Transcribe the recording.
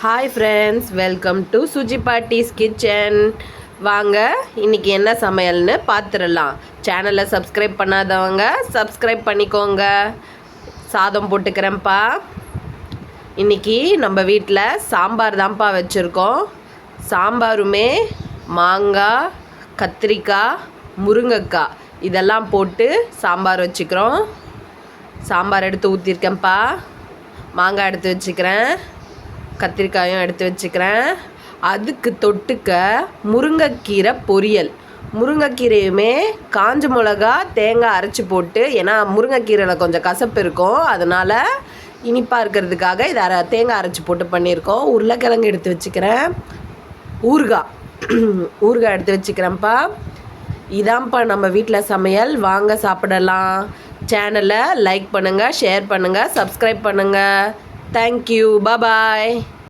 Hi friends, welcome to Suji Paati's kitchen. வாங்க இன்றைக்கி என்ன சமையல்னு பார்த்துடலாம். சேனலை சப்ஸ்கிரைப் பண்ணாதவங்க சப்ஸ்கிரைப் பண்ணிக்கோங்க. சாதம் போட்டுக்கிறேன்ப்பா. இன்றைக்கி நம்ம வீட்டில் சாம்பார் தான்ப்பா வச்சுருக்கோம். சாம்பாருமே மாங்காய், கத்திரிக்காய், முருங்கைக்காய் இதெல்லாம் போட்டு சாம்பார் வச்சுக்கிறோம். சாம்பார் எடுத்து ஊற்றிருக்கேன்ப்பா. மாங்காய் எடுத்து வச்சுக்கிறேன், கத்திரிக்காயும் எடுத்து வச்சுக்கிறேன். அதுக்கு தொட்டுக்க முருங்கைக்கீரை பொரியல். முருங்கைக்கீரையுமே காஞ்ச மிளகா தேங்காய் அரைச்சி போட்டு, ஏன்னா முருங்கைக்கீரையில் கொஞ்சம் கசப்பு இருக்கும், அதனால் இனிப்பாக இருக்கிறதுக்காக இதை தேங்காய் அரைச்சி போட்டு பண்ணியிருக்கோம். உருளைக்கிழங்கு எடுத்து வச்சுக்கிறேன். ஊறுகாய் எடுத்து வச்சுக்கிறேன்ப்பா. இதான்ப்பா நம்ம வீட்டில் சமையல். வாங்க சாப்பிடலாம். சேனலை லைக் பண்ணுங்கள், ஷேர் பண்ணுங்கள், சப்ஸ்கிரைப் பண்ணுங்கள். தேங்க்யூ. பாய்.